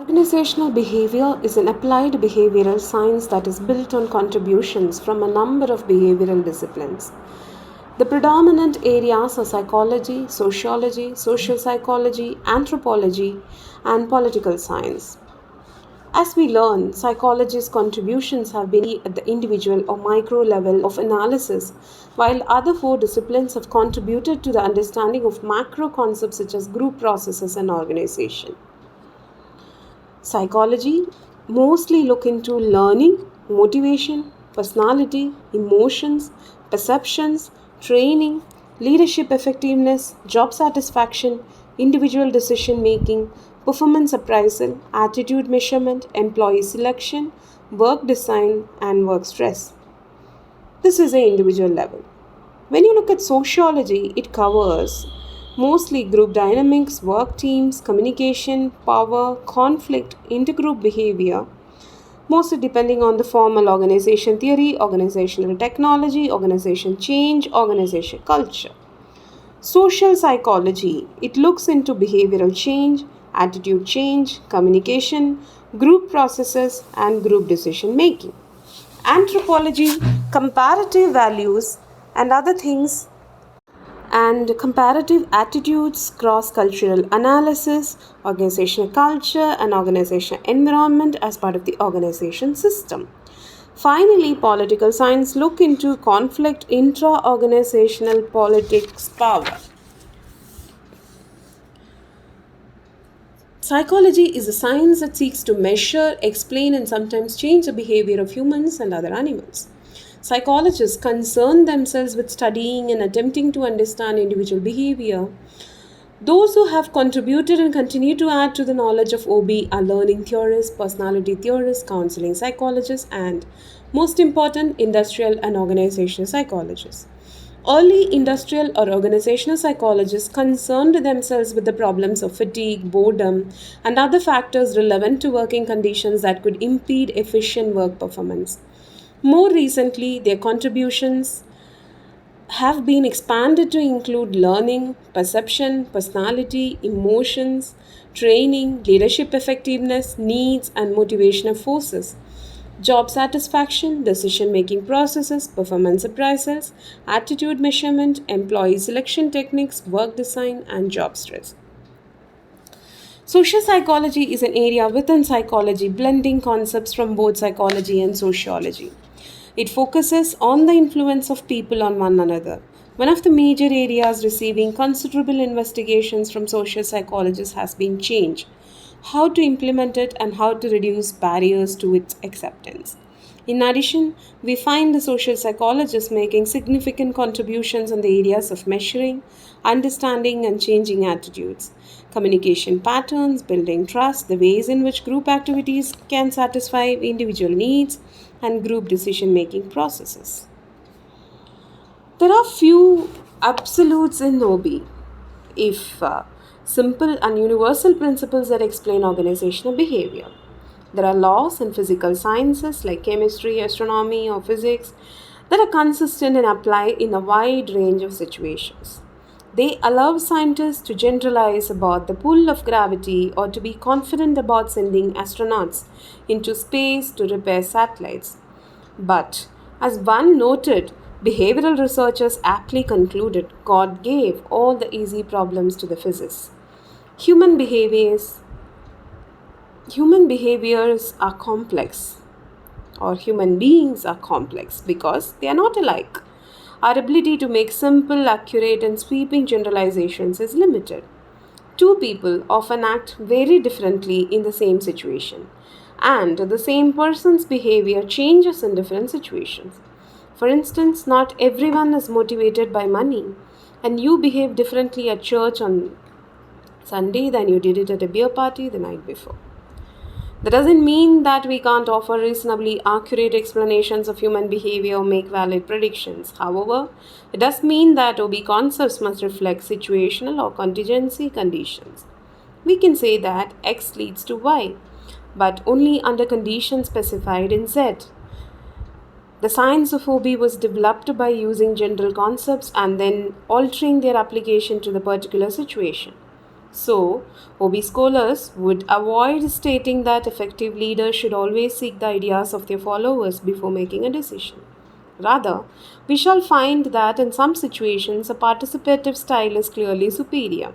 Organizational behavior is an applied behavioral science that is built on contributions from a number of behavioral disciplines. The predominant areas are psychology, sociology, social psychology, anthropology, and political science. As we learn, psychology's contributions have been at the individual or micro level of analysis, while other four disciplines have contributed to the understanding of macro concepts such as group processes and organization. Psychology mostly look into learning, motivation, personality, emotions, perceptions, training, leadership effectiveness, job satisfaction, individual decision making, performance appraisal, attitude measurement, employee selection, work design, and work stress. This is a individual level. When you look at sociology, it covers mostly group dynamics, work teams, communication, power, conflict, intergroup behavior, mostly depending on the formal organization theory, organizational technology, organization change, organization culture. Social psychology, it looks into behavioral change, attitude change, communication, group processes, and group decision making. Anthropology, comparative values, and other things and comparative attitudes, cross cultural analysis, organizational culture, and organizational environment as part of the organization system. Finally, political science look into conflict, intra-organizational politics, power. Psychology is a science that seeks to measure, explain, and sometimes change the behavior of humans and other animals. Psychologists concern themselves with studying and attempting to understand individual behavior. Those who have contributed and continue to add to the knowledge of OB are learning theorists, personality theorists, counseling psychologists, and, most important, industrial and organizational psychologists. Early industrial or organizational psychologists concerned themselves with the problems of fatigue, boredom, and other factors relevant to working conditions that could impede efficient work performance. More recently, their contributions have been expanded to include learning, perception, personality, emotions, training, leadership effectiveness, needs, and motivational forces, job satisfaction, decision making processes, performance appraisals, attitude measurement, employee selection techniques, work design, and job stress. Social psychology is an area within psychology blending concepts from both psychology and sociology. It focuses on the influence of people on one another. One of the major areas receiving considerable investigations from social psychologists has been change, how to implement it, and how to reduce barriers to its acceptance. In addition, we find the social psychologists making significant contributions in the areas of measuring, understanding, and changing attitudes, communication patterns, building trust, the ways in which group activities can satisfy individual needs, and group decision making processes. There are few absolutes in OB, if simple and universal principles that explain organizational behavior. There are laws in physical sciences like chemistry, astronomy, or physics that are consistent and apply in a wide range of situations. They allow scientists to generalize about the pull of gravity or to be confident about sending astronauts into space to repair satellites. But, as one noted, behavioral researchers aptly concluded God gave all the easy problems to the physicists. Human behaviors human behaviors are complex, or human beings are complex because they are not alike. Our ability to make simple, accurate, and sweeping generalizations is limited. Two people often act very differently in the same situation, and the same person's behavior changes in different situations. For instance, not everyone is motivated by money, and you behave differently at church on Sunday than you did it at a beer party the night before. That doesn't mean that we can't offer reasonably accurate explanations of human behavior or make valid predictions. However, it does mean that OB concepts must reflect situational or contingency conditions. We can say that X leads to Y, but only under conditions specified in Z. The science of OB was developed by using general concepts and then altering their application to the particular situation. So, OB scholars would avoid stating that effective leaders should always seek the ideas of their followers before making a decision. Rather, we shall find that in some situations a participative style is clearly superior.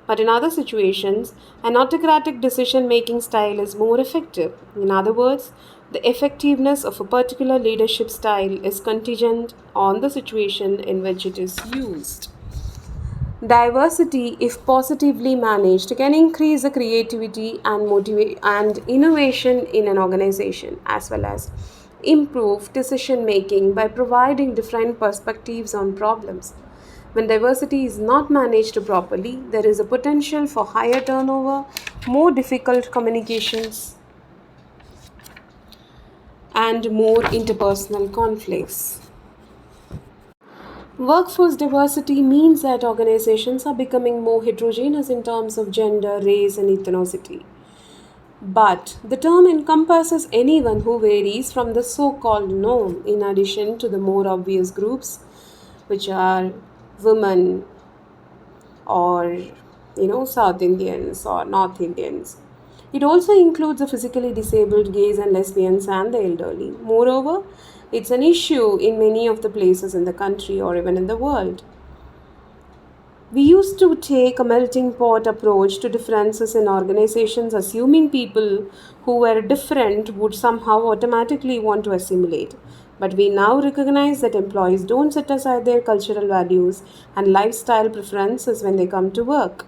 But in other situations, an autocratic decision making style is more effective. In other words, the effectiveness of a particular leadership style is contingent on the situation in which it is used. Diversity, if positively managed, can increase the creativity and motivate and innovation in an organization, as well as improve decision making by providing different perspectives on problems. When diversity is not managed properly, there is a potential for higher turnover, more difficult communications, and more interpersonal conflicts. Workforce diversity means that organizations are becoming more heterogeneous in terms of gender, race, and ethnicity. But the term encompasses anyone who varies from the so called norm, in addition to the more obvious groups, which are women or South Indians or North Indians. It also includes the physically disabled gays and lesbians and the elderly. Moreover, it's an issue in many of the places in the country or even in the world. We used to take a melting pot approach to differences in organizations, assuming people who were different would somehow automatically want to assimilate. But we now recognize that employees don't set aside their cultural values and lifestyle preferences when they come to work.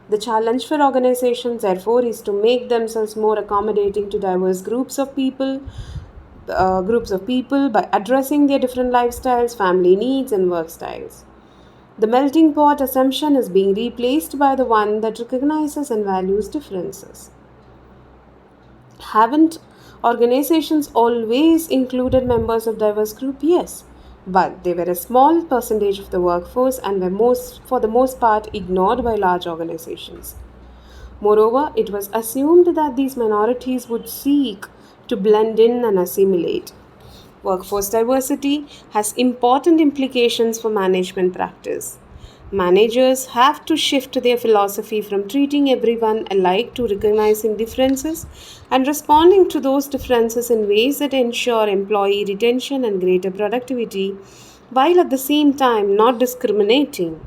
The challenge for organizations, therefore, is to make themselves more accommodating to diverse groups of people by addressing their different lifestyles, family needs, and work styles. The melting pot assumption is being replaced by the one that recognizes and values differences. Haven't organizations always included members of diverse group? Yes, but they were a small percentage of the workforce and were for the most part ignored by large organizations. Moreover, it was assumed that these minorities would seek to blend in and assimilate. Workforce diversity has important implications for management practice. Managers have to shift their philosophy from treating everyone alike to recognizing differences and responding to those differences in ways that ensure employee retention and greater productivity, while at the same time not discriminating.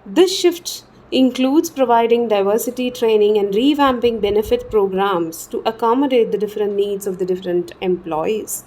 This shift includes providing diversity training and revamping benefit programs to accommodate the different needs of the different employees.